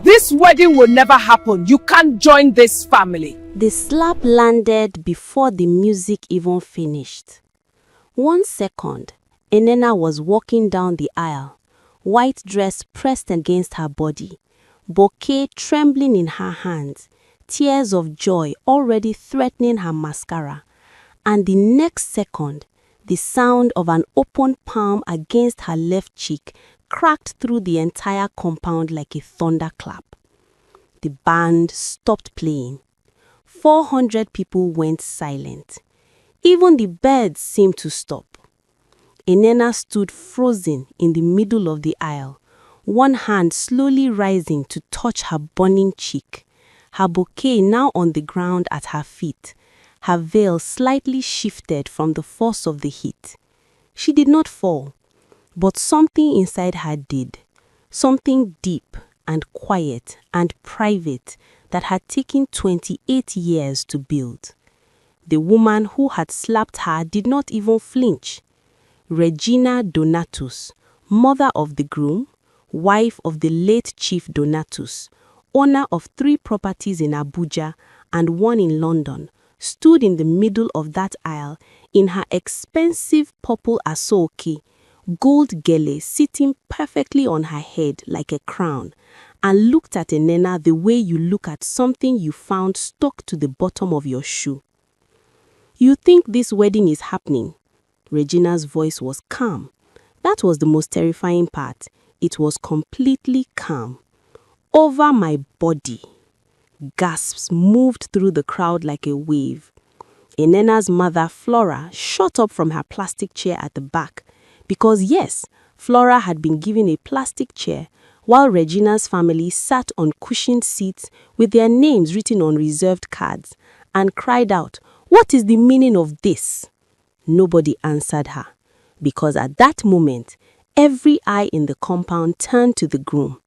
This wedding will never happen. You can't join this family. The slap landed before the music even finished. 1 second, Enena was walking down the aisle, white dress pressed against her body, bouquet trembling in her hands, tears of joy already threatening her mascara. And the next second, the sound of an open palm against her left cheek cracked through the entire compound like a thunderclap. The band stopped playing. 400 people went silent. Even the birds seemed to stop. Enena stood frozen in the middle of the aisle, one hand slowly rising to touch her burning cheek, her bouquet now on the ground at her feet, her veil slightly shifted from the force of the heat. She did not fall, but something inside her did, something deep and quiet and private that had taken 28 years to build. The woman who had slapped her did not even flinch. Regina Donatus, mother of the groom, wife of the late Chief Donatus, owner of 3 properties in Abuja and 1 in London, stood in the middle of that aisle in her expensive purple asoke, gold gele sitting perfectly on her head like a crown, and looked at Enena the way you look at something you found stuck to the bottom of your shoe. "You think this wedding is happening?" Regina's voice was calm. That was the most terrifying part. It was completely calm. "Over my body." Gasps moved through the crowd like a wave. Enena's mother, Flora, shot up from her plastic chair at the back because, yes, Flora had been given a plastic chair while Regina's family sat on cushioned seats with their names written on reserved cards, and cried out, "What is the meaning of this?" Nobody answered her, because at that moment, every eye in the compound turned to the groom.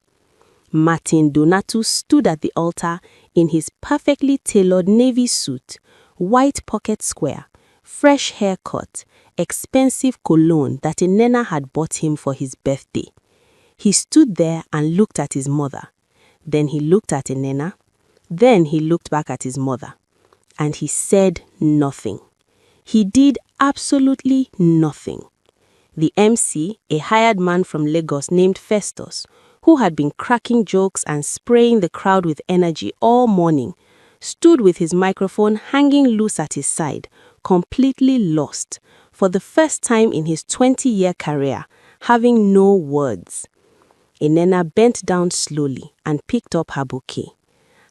Martin Donatus stood at the altar in his perfectly tailored navy suit, white pocket square, fresh haircut, expensive cologne that Enena had bought him for his birthday. He stood there and looked at his mother. Then he looked at Enena. Then he looked back at his mother. And he said nothing. He did absolutely nothing. The MC, a hired man from Lagos named Festus, who had been cracking jokes and spraying the crowd with energy all morning, stood with his microphone hanging loose at his side, completely lost, for the first time in his 20-year career, having no words. Enena bent down slowly and picked up her bouquet.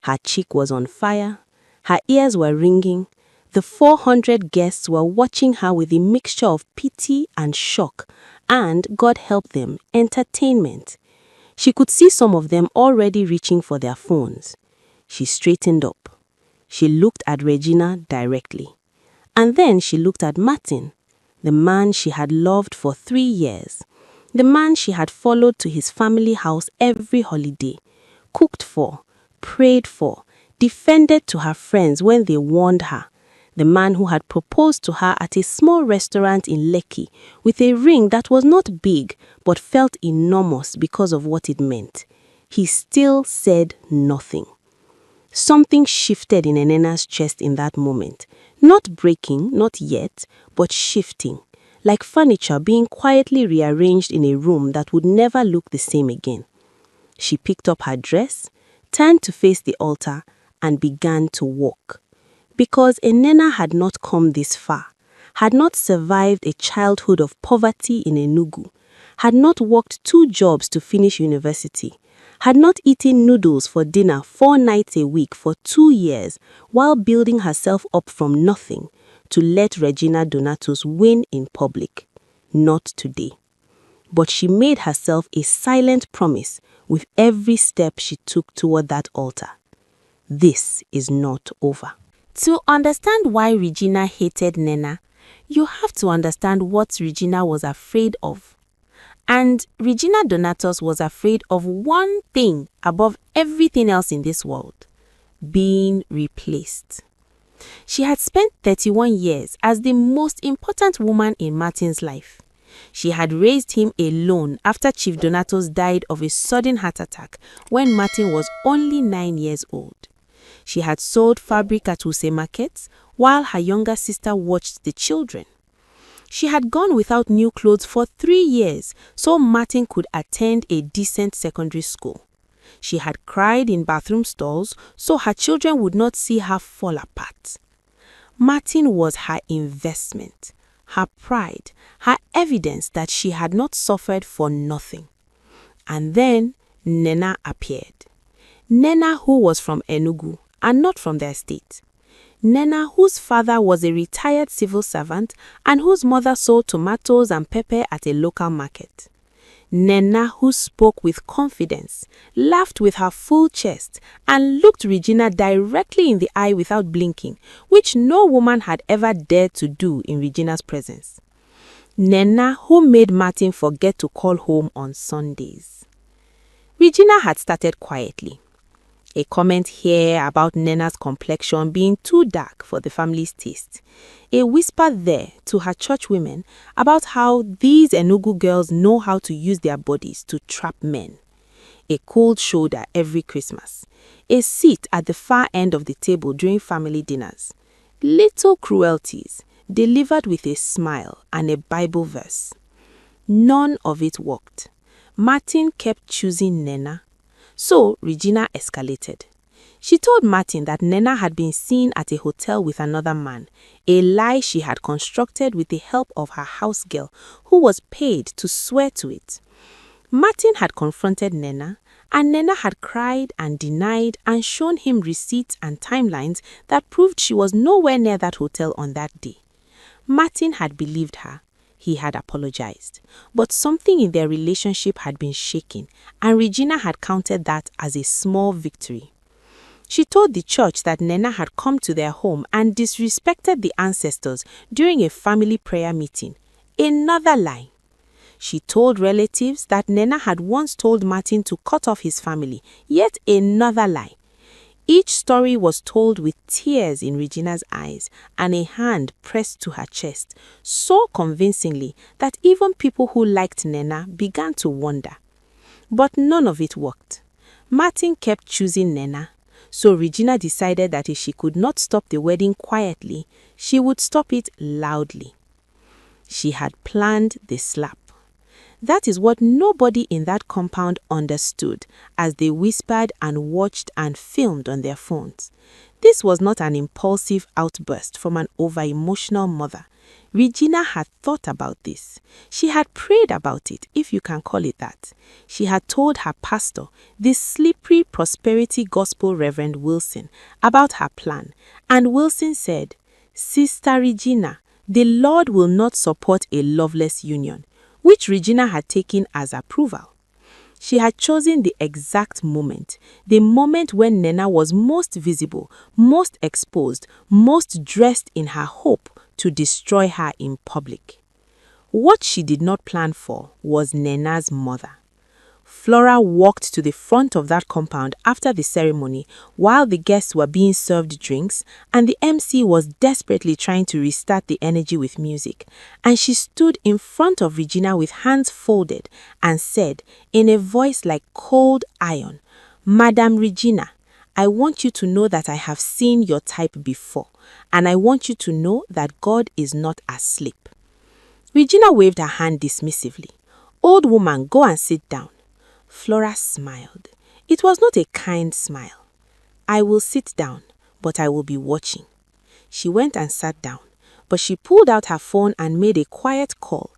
Her cheek was on fire. Her ears were ringing. The 400 guests were watching her with a mixture of pity and shock and, God help them, entertainment. She could see some of them already reaching for their phones. She straightened up. She looked at Regina directly. And then she looked at Martin, the man she had loved for 3 years, the man she had followed to his family house every holiday, cooked for, prayed for, defended to her friends when they warned her, the man who had proposed to her at a small restaurant in Lekki with a ring that was not big but felt enormous because of what it meant. He still said nothing. Something shifted in Enena's chest in that moment. Not breaking, not yet, but shifting, like furniture being quietly rearranged in a room that would never look the same again. She picked up her dress, turned to face the altar, and began to walk. Because Enena had not come this far, had not survived a childhood of poverty in Enugu, had not worked 2 jobs to finish university, had not eaten noodles for dinner 4 nights a week for 2 years while building herself up from nothing, to let Regina Donatus win in public. Not today. But she made herself a silent promise with every step she took toward that altar. This is not over. To understand why Regina hated Nena, you have to understand what Regina was afraid of. And Regina Donatus was afraid of one thing above everything else in this world: being replaced. She had spent 31 years as the most important woman in Martin's life. She had raised him alone after Chief Donatus died of a sudden heart attack when Martin was only 9 years old. She had sold fabric at Wuse markets while her younger sister watched the children. She had gone without new clothes for 3 years so Martin could attend a decent secondary school. She had cried in bathroom stalls so her children would not see her fall apart. Martin was her investment, her pride, her evidence that she had not suffered for nothing. And then Nena appeared. Nena, who was from Enugu and not from their state. Nena, whose father was a retired civil servant and whose mother sold tomatoes and pepper at a local market. Nena, who spoke with confidence, laughed with her full chest, and looked Regina directly in the eye without blinking, which no woman had ever dared to do in Regina's presence. Nena, who made Martin forget to call home on Sundays. Regina had started quietly. A comment here about Nena's complexion being too dark for the family's taste. A whisper there to her church women about how these Enugu girls know how to use their bodies to trap men. A cold shoulder every Christmas. A seat at the far end of the table during family dinners. Little cruelties delivered with a smile and a Bible verse. None of it worked. Martin kept choosing Nena. So Regina escalated. She told Martin that Nena had been seen at a hotel with another man, a lie she had constructed with the help of her house girl, who was paid to swear to it. Martin had confronted Nena, and Nena had cried and denied and shown him receipts and timelines that proved she was nowhere near that hotel on that day. Martin had believed her. He had apologized, but something in their relationship had been shaken, and Regina had counted that as a small victory. She told the church that Nena had come to their home and disrespected the ancestors during a family prayer meeting. Another lie. She told relatives that Nena had once told Martin to cut off his family. Yet another lie. Each story was told with tears in Regina's eyes and a hand pressed to her chest, so convincingly that even people who liked Nena began to wonder. But none of it worked. Martin kept choosing Nena, so Regina decided that if she could not stop the wedding quietly, she would stop it loudly. She had planned the slap. That is what nobody in that compound understood as they whispered and watched and filmed on their phones. This was not an impulsive outburst from an over-emotional mother. Regina had thought about this. She had prayed about it, if you can call it that. She had told her pastor, the slippery prosperity gospel Reverend Wilson, about her plan. And Wilson said, "Sister Regina, the Lord will not support a loveless union," which Regina had taken as approval. She had chosen the exact moment, the moment when Nena was most visible, most exposed, most dressed in her hope to destroy her in public. What she did not plan for was Nena's mother. Flora walked to the front of that compound after the ceremony while the guests were being served drinks and the MC was desperately trying to restart the energy with music. And she stood in front of Regina with hands folded and said in a voice like cold iron, "Madam Regina, I want you to know that I have seen your type before, and I want you to know that God is not asleep." Regina waved her hand dismissively. "Old woman, go and sit down." Flora smiled. It was not a kind smile. "I will sit down, but I will be watching." She went and sat down, but she pulled out her phone and made a quiet call,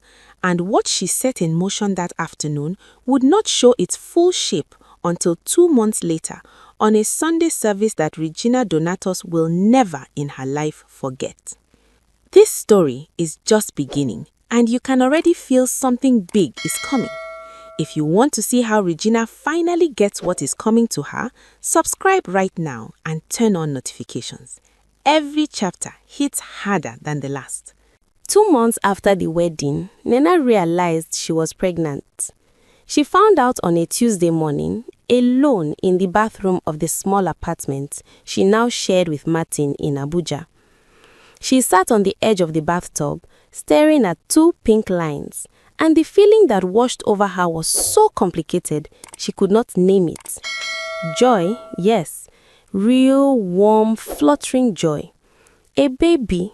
and what she set in motion that afternoon would not show its full shape until 2 months later on a Sunday service that Regina Donatus will never in her life forget. This story is just beginning, and you can already feel something big is coming. If you want to see how Regina finally gets what is coming to her, subscribe right now and turn on notifications. Every chapter hits harder than the last. 2 months after the wedding, Nena realized she was pregnant. She found out on a Tuesday morning, alone in the bathroom of the small apartment she now shared with Martin in Abuja. She sat on the edge of the bathtub, staring at 2 pink lines, And the feeling that washed over her was so complicated, she could not name it. Joy, yes. Real, warm, fluttering joy. A baby.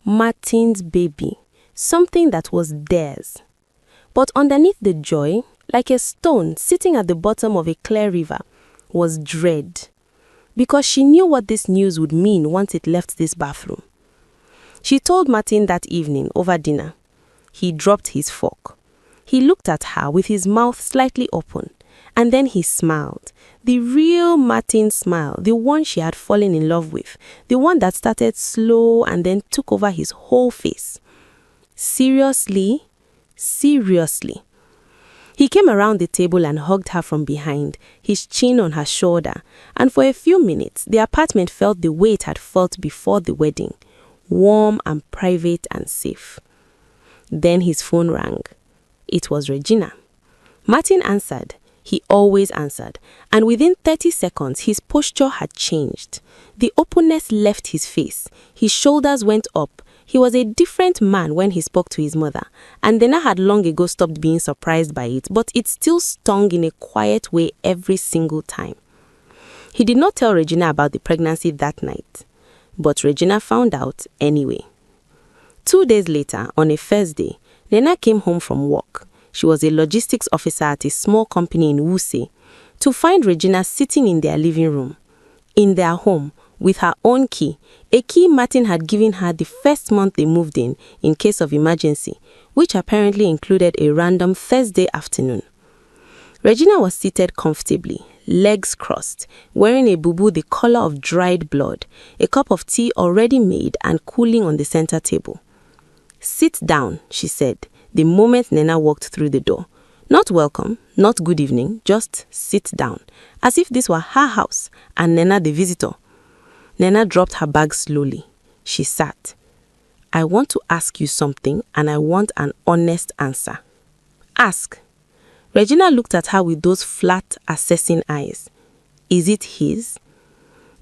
Martin's baby. Something that was theirs. But underneath the joy, like a stone sitting at the bottom of a clear river, was dread. Because she knew what this news would mean once it left this bathroom. She told Martin that evening over dinner. He dropped his fork. He looked at her with his mouth slightly open, and then he smiled. The real Martin smile, the one she had fallen in love with, the one that started slow and then took over his whole face. Seriously? Seriously. He came around the table and hugged her from behind, his chin on her shoulder, and for a few minutes, the apartment felt the way it had felt before the wedding, warm and private and safe. Then his phone rang. It was Regina. Martin answered. He always answered, and within 30 seconds, his posture had changed. The openness left his face. His shoulders went up. He was a different man when he spoke to his mother, and Dana had long ago stopped being surprised by it, but it still stung in a quiet way every single time. He did not tell Regina about the pregnancy that night, but Regina found out anyway. 2 days later, on a Thursday, Nena came home from work. She was a logistics officer at a small company in Wuse, to find Regina sitting in their living room, in their home, with her own key, a key Martin had given her the first month they moved in case of emergency, which apparently included a random Thursday afternoon. Regina was seated comfortably, legs crossed, wearing a bubu the color of dried blood, a cup of tea already made and cooling on the center table. "Sit down," she said, the moment Nena walked through the door. Not welcome, not good evening, just sit down, as if this were her house and Nena the visitor. Nena dropped her bag slowly. She sat. "I want to ask you something and I want an honest answer." "Ask." Regina looked at her with those flat, assessing eyes. "Is it his?"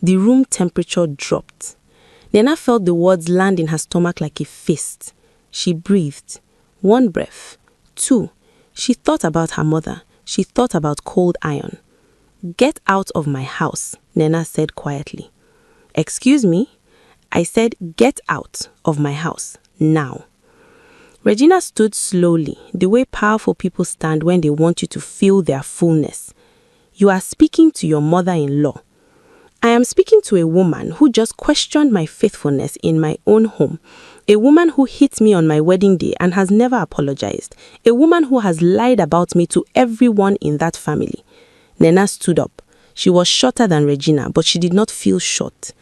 The room temperature dropped. Nena felt the words land in her stomach like a fist. She breathed. 1 breath. 2. She thought about her mother. She thought about cold iron. "Get out of my house," Nena said quietly. "Excuse me?" I said, "Get out of my house, now." Regina stood slowly, the way powerful people stand when they want you to feel their fullness. "You are speaking to your mother-in-law." "I am speaking to a woman who just questioned my faithfulness in my own home. A woman who hit me on my wedding day and has never apologized. A woman who has lied about me to everyone in that family." Nena stood up. She was shorter than Regina, but she did not feel short.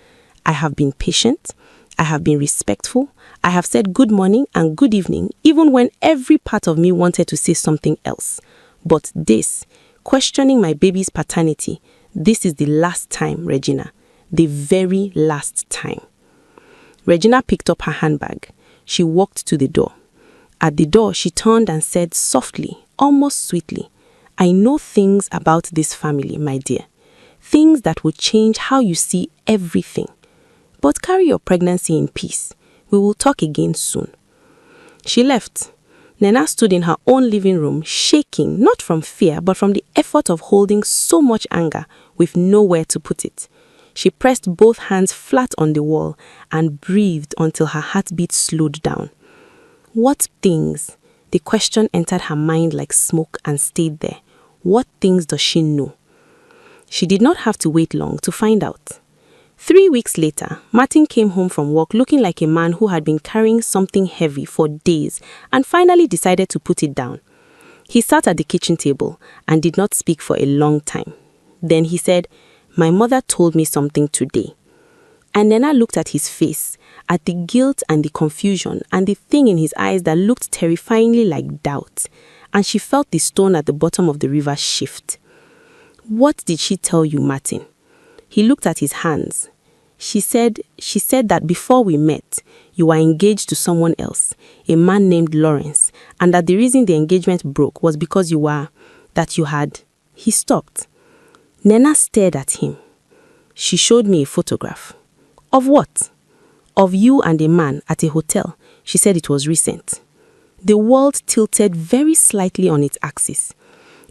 "I have been patient. I have been respectful. I have said good morning and good evening, even when every part of me wanted to say something else. But this, questioning my baby's paternity, this is the last time, Regina. The very last time." Regina picked up her handbag. She walked to the door. At the door, she turned and said softly, almost sweetly, "I know things about this family, my dear. Things that will change how you see everything. But carry your pregnancy in peace. We will talk again soon." She left. Nena stood in her own living room, shaking, not from fear, but from the effort of holding so much anger with nowhere to put it. She pressed both hands flat on the wall and breathed until her heartbeat slowed down. What things? The question entered her mind like smoke and stayed there. What things does she know? She did not have to wait long to find out. 3 weeks later, Martin came home from work looking like a man who had been carrying something heavy for days and finally decided to put it down. He sat at the kitchen table and did not speak for a long time. Then he said, "My mother told me something today." And Nena looked at his face, at the guilt and the confusion and the thing in his eyes that looked terrifyingly like doubt, and she felt the stone at the bottom of the river shift. "What did she tell you, Martin?" He looked at his hands. She said that before we met, you were engaged to someone else, a man named Lawrence, and that the reason the engagement broke was because He stopped. Nena stared at him. She showed me a photograph. "Of what?" "Of you and a man at a hotel." She said it was recent. The world tilted very slightly on its axis.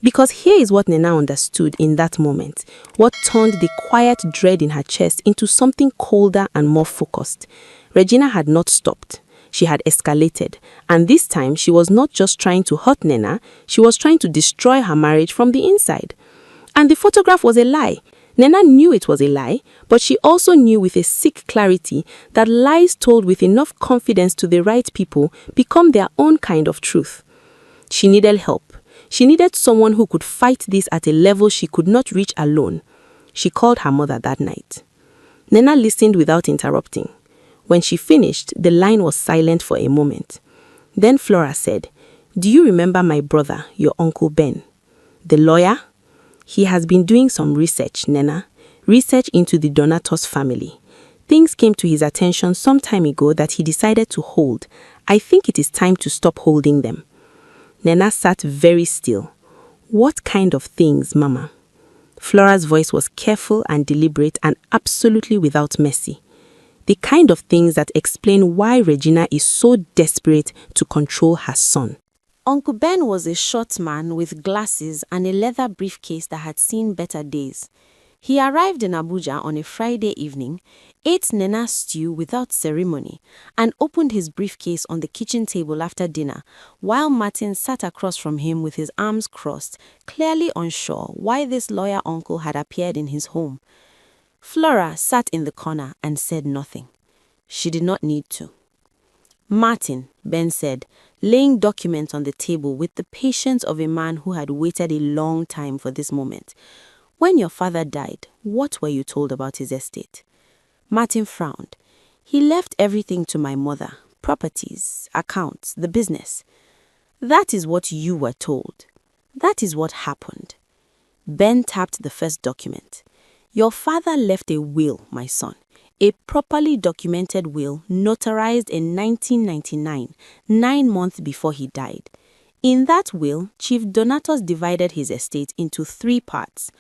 Because here is what Nena understood in that moment, what turned the quiet dread in her chest into something colder and more focused. Regina had not stopped. She had escalated, and this time she was not just trying to hurt Nena, she was trying to destroy her marriage from the inside. And the photograph was a lie. Nena knew it was a lie, but she also knew with a sick clarity that lies told with enough confidence to the right people become their own kind of truth. She needed help. She needed someone who could fight this at a level she could not reach alone. She called her mother that night. Nena listened without interrupting. When she finished, the line was silent for a moment. Then Flora said, "Do you remember my brother, your Uncle Ben? The lawyer? He has been doing some research, Nena. Research into the Donatos family. Things came to his attention some time ago that he decided to hold. I think it is time to stop holding them." Nena sat very still. "What kind of things, Mama?" Flora's voice was careful and deliberate and absolutely without mercy. "The kind of things that explain why Regina is so desperate to control her son." Uncle Ben was a short man with glasses and a leather briefcase that had seen better days. He arrived in Abuja on a Friday evening, ate Nena's stew without ceremony, and opened his briefcase on the kitchen table after dinner, while Martin sat across from him with his arms crossed, clearly unsure why this lawyer uncle had appeared in his home. Flora sat in the corner and said nothing. She did not need to. "Martin," Ben said, laying documents on the table with the patience of a man who had waited a long time for this moment. "When your father died, what were you told about his estate?" Martin frowned. "He left everything to my mother, properties, accounts, the business." "That is what you were told. That is what happened." Ben tapped the first document. "Your father left a will, my son. A properly documented will notarized in 1999, 9 months before he died. In that will, Chief Donatos divided his estate into 3 parts.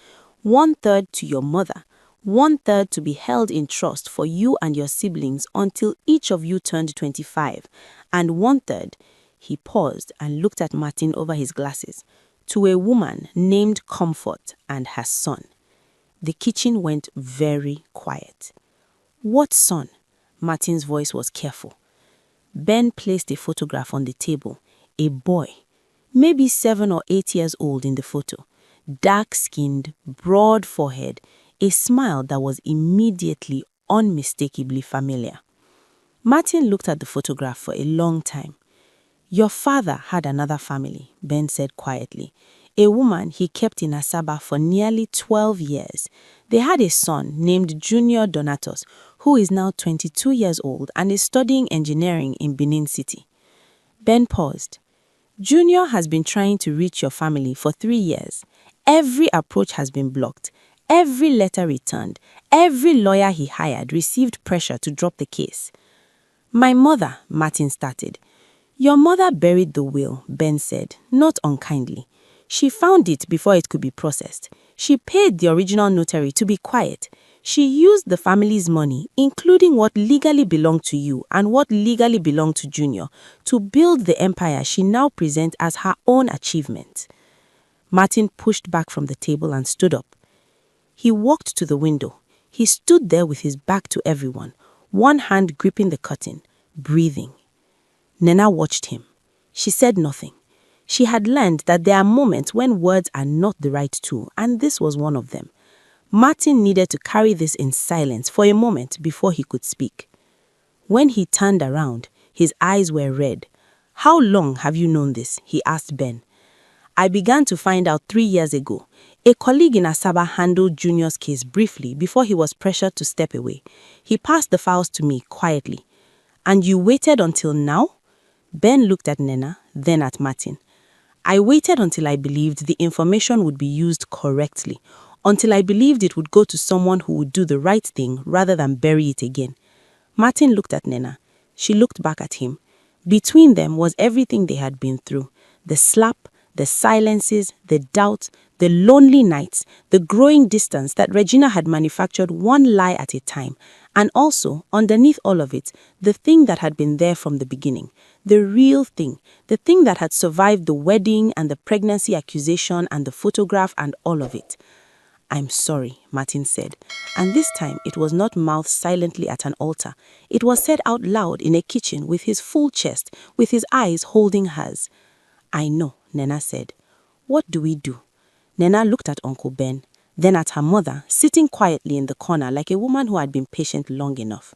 1/3 to your mother, 1/3 to be held in trust for you and your siblings until each of you turned 25, and 1/3, he paused and looked at Martin over his glasses, to a woman named Comfort and her son. The kitchen went very quiet. "What son?" Martin's voice was careful. Ben placed a photograph on the table. A boy, maybe 7 or 8 years old in the photo. Dark-skinned, broad forehead, a smile that was immediately, unmistakably familiar. Martin looked at the photograph for a long time. "Your father had another family," Ben said quietly. "A woman he kept in Asaba for nearly 12 years. They had a son named Junior Donatos, who is now 22 years old and is studying engineering in Benin City." Ben paused. "Junior has been trying to reach your family for 3 years. Every approach has been blocked. Every letter returned. Every lawyer he hired received pressure to drop the case." "My mother," Martin started. "Your mother buried the will," Ben said, not unkindly. "She found it before it could be processed. She paid the original notary to be quiet. She used the family's money, including what legally belonged to you and what legally belonged to Junior, to build the empire she now presents as her own achievement." Martin pushed back from the table and stood up. He walked to the window. He stood there with his back to everyone, one hand gripping the curtain, breathing. Nena watched him. She said nothing. She had learned that there are moments when words are not the right tool, and this was one of them. Martin needed to carry this in silence for a moment before he could speak. When he turned around, his eyes were red. "How long have you known this?" he asked Ben. "I began to find out 3 years ago. A colleague in Asaba handled Junior's case briefly before he was pressured to step away. He passed the files to me quietly." "And you waited until now?" Ben looked at Nena, then at Martin. "I waited until I believed the information would be used correctly, until I believed it would go to someone who would do the right thing rather than bury it again." Martin looked at Nena. She looked back at him. Between them was everything they had been through. The slap, the silences, the doubt, the lonely nights, the growing distance that Regina had manufactured one lie at a time. And also, underneath all of it, the thing that had been there from the beginning, The real thing, the thing that had survived the wedding and the pregnancy accusation and the photograph and all of it. "I'm sorry," Martin said, and this time it was not mouthed silently at an altar. It was said out loud in a kitchen with his full chest, with his eyes holding hers. "I know," Nena said. "What do we do?" Nena looked at Uncle Ben, then at her mother, sitting quietly in the corner like a woman who had been patient long enough.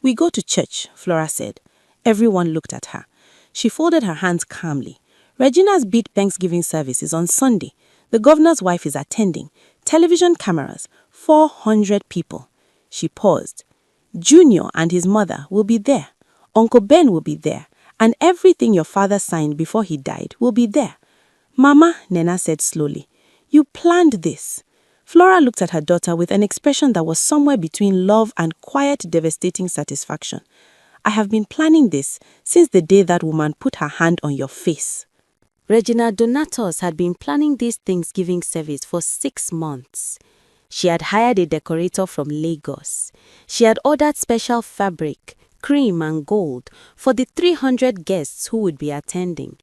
"We go to church," Flora said. Everyone looked at her. She folded her hands calmly. "Regina's big Thanksgiving service is on Sunday. The governor's wife is attending. Television cameras, 400 people." She paused. "Junior and his mother will be there. Uncle Ben will be there. And everything your father signed before he died will be there." "Mama," Nena said slowly, "you planned this." Flora looked at her daughter with an expression that was somewhere between love and quiet, devastating satisfaction. "I have been planning this since the day that woman put her hand on your face." Regina Donatos had been planning this Thanksgiving service for 6 months. She had hired a decorator from Lagos. She had ordered special fabric, cream and gold for the 300 guests who would be attending.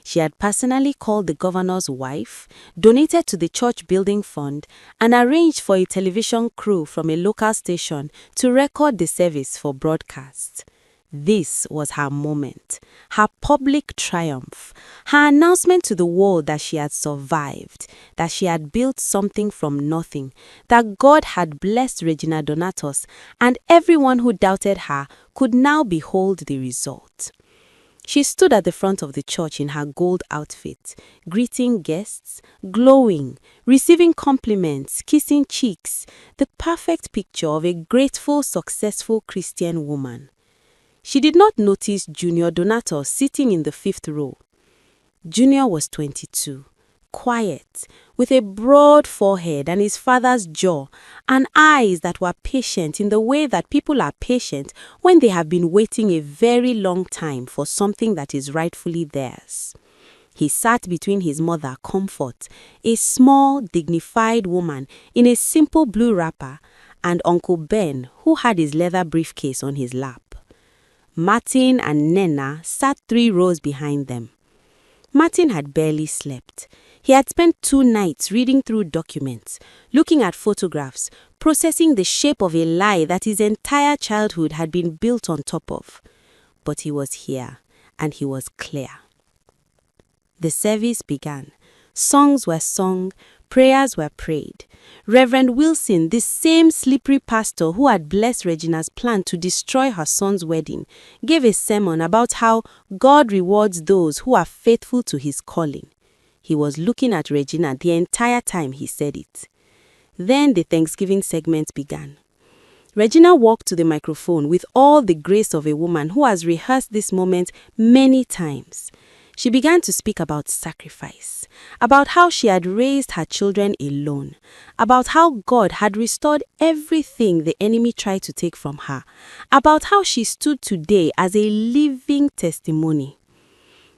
She had personally called the governor's wife, donated to the church building fund, and arranged for a television crew from a local station to record the service for broadcast. This was her moment, her public triumph, her announcement to the world that she had survived, that she had built something from nothing, that God had blessed Regina Donatos, and everyone who doubted her could now behold the result. She stood at the front of the church in her gold outfit, greeting guests, glowing, receiving compliments, kissing cheeks, the perfect picture of a grateful, successful Christian woman. She did not notice Junior Donatos sitting in the 5th row. Junior was 22, quiet, with a broad forehead and his father's jaw, and eyes that were patient in the way that people are patient when they have been waiting a very long time for something that is rightfully theirs. He sat between his mother, Comfort, a small, dignified woman in a simple blue wrapper, and Uncle Ben, who had his leather briefcase on his lap. Martin and Nena sat 3 rows behind them. Martin had barely slept. He had spent 2 nights reading through documents, looking at photographs, processing the shape of a lie that his entire childhood had been built on top of. But he was here, and he was clear. The service began. Songs were sung, prayers were prayed. Reverend Wilson, the same slippery pastor who had blessed Regina's plan to destroy her son's wedding, gave a sermon about how God rewards those who are faithful to his calling. He was looking at Regina the entire time he said it. Then the Thanksgiving segment began. Regina walked to the microphone with all the grace of a woman who has rehearsed this moment many times. She began to speak about sacrifice, about how she had raised her children alone, about how God had restored everything the enemy tried to take from her, about how she stood today as a living testimony.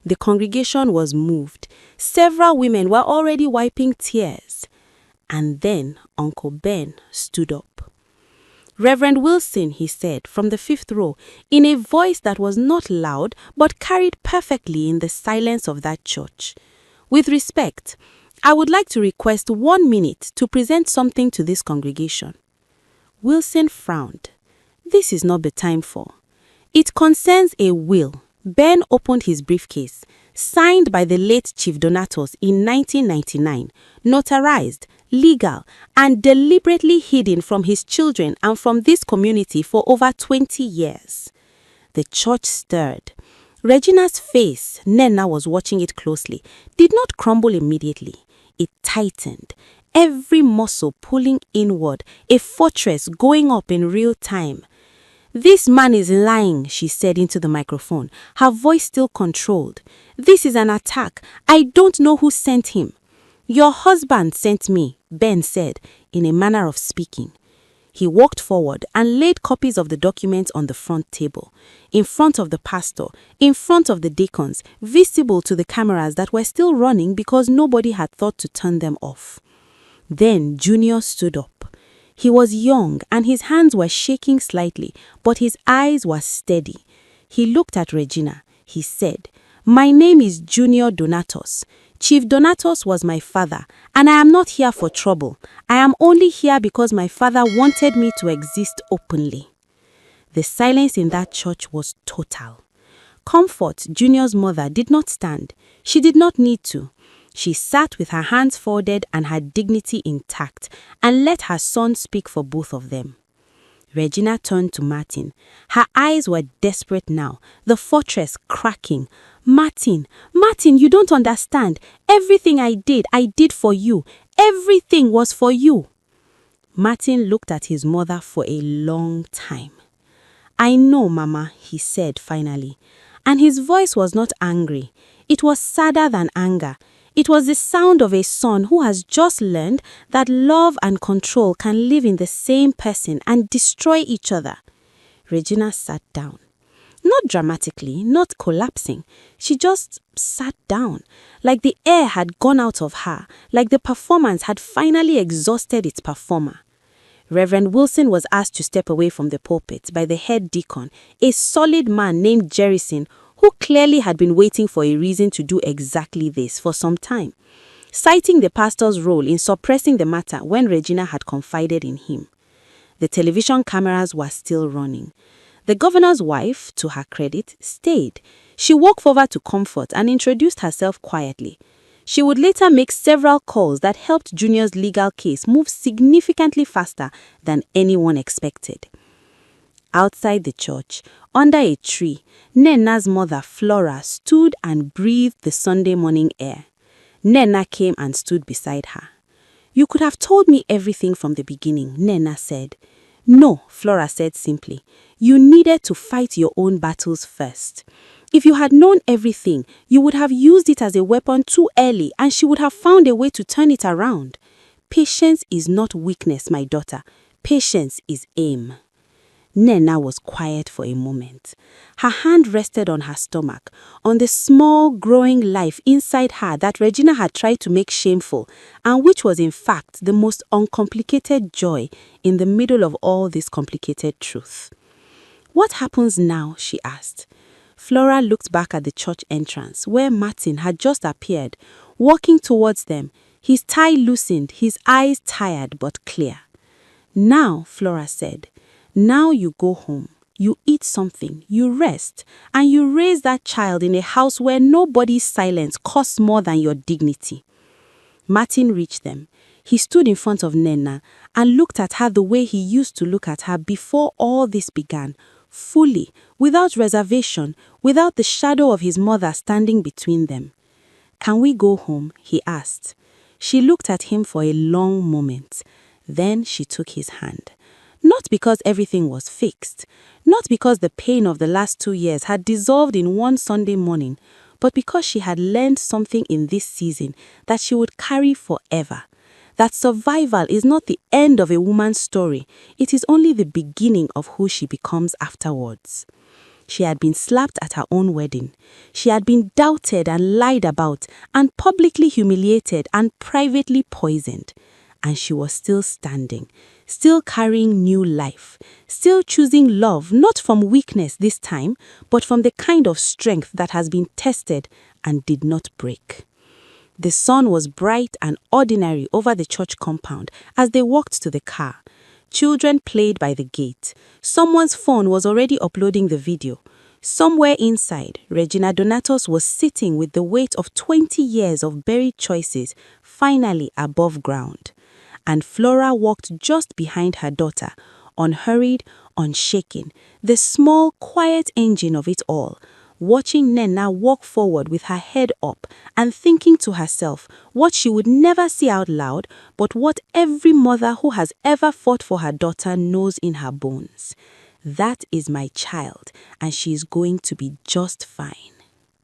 The congregation was moved. Several women were already wiping tears. And then Uncle Ben stood up. "Reverend Wilson," he said, from the 5th row, in a voice that was not loud but carried perfectly in the silence of that church. "With respect, I would like to request 1 minute to present something to this congregation." Wilson frowned. "This is not the time for." "It concerns a will." Ben opened his briefcase, signed by the late Chief Donatos in 1999, notarized, legal, and deliberately hidden from his children and from this community for over 20 years. The church stirred. Regina's face, Nena was watching it closely, did not crumble immediately. It tightened, every muscle pulling inward, a fortress going up in real time. "This man is lying," she said into the microphone, her voice still controlled. "This is an attack. I don't know who sent him." "Your husband sent me," Ben said, in a manner of speaking. He walked forward and laid copies of the documents on the front table, in front of the pastor, in front of the deacons, visible to the cameras that were still running because nobody had thought to turn them off. Then Junior stood up. He was young and his hands were shaking slightly, but his eyes were steady. He looked at Regina. He said, "My name is Junior Donatus. Chief Donatus was my father, and I am not here for trouble. I am only here because my father wanted me to exist openly." The silence in that church was total. Comfort, Junior's mother, did not stand. She did not need to. She sat with her hands folded and her dignity intact and let her son speak for both of them. Regina turned to Martin. Her eyes were desperate now, the fortress cracking. Martin, you don't understand. Everything I did for you. Everything was for you." Martin looked at his mother for a long time. "I know, Mama," he said finally. And his voice was not angry. It was sadder than anger. It was the sound of a son who has just learned that love and control can live in the same person and destroy each other. Regina sat down. Not dramatically, not collapsing. She just sat down, like the air had gone out of her, like the performance had finally exhausted its performer. Reverend Wilson was asked to step away from the pulpit by the head deacon, a solid man named Jerrison, who clearly had been waiting for a reason to do exactly this for some time, citing the pastor's role in suppressing the matter when Regina had confided in him. The television cameras were still running. The governor's wife, to her credit, stayed. She walked over to Comfort and introduced herself quietly. She would later make several calls that helped Junior's legal case move significantly faster than anyone expected. Outside the church, under a tree, Nenna's mother, Flora, stood and breathed the Sunday morning air. Nenna came and stood beside her. "You could have told me everything from the beginning," Nenna said. "No," Flora said simply. "You needed to fight your own battles first. If you had known everything, you would have used it as a weapon too early and she would have found a way to turn it around. Patience is not weakness, my daughter. Patience is aim." Nenna was quiet for a moment. Her hand rested on her stomach, on the small, growing life inside her that Regina had tried to make shameful, and which was in fact the most uncomplicated joy in the middle of all this complicated truth. "What happens now?" she asked. Flora looked back at the church entrance, where Martin had just appeared, walking towards them, his tie loosened, his eyes tired but clear. "Now," Flora said, "now you go home, you eat something, you rest, and you raise that child in a house where nobody's silence costs more than your dignity." Martin reached them. He stood in front of Nenna and looked at her the way he used to look at her before all this began, fully, without reservation, without the shadow of his mother standing between them. "Can we go home?" he asked. She looked at him for a long moment. Then she took his hand. Not because everything was fixed, not because the pain of the last 2 years had dissolved in one Sunday morning, but because she had learned something in this season that she would carry forever. That survival is not the end of a woman's story, it is only the beginning of who she becomes afterwards. She had been slapped at her own wedding. She had been doubted and lied about and publicly humiliated and privately poisoned. And she was still standing, still carrying new life, still choosing love not from weakness this time, but from the kind of strength that has been tested and did not break. The sun was bright and ordinary over the church compound as they walked to the car. Children played by the gate. Someone's phone was already uploading the video. Somewhere inside, Regina Donatus was sitting with the weight of 20 years of buried choices finally above ground. And Flora walked just behind her daughter, unhurried, unshaken, the small, quiet engine of it all, watching Nenna walk forward with her head up and thinking to herself what she would never say out loud, but what every mother who has ever fought for her daughter knows in her bones. That is my child, and she is going to be just fine.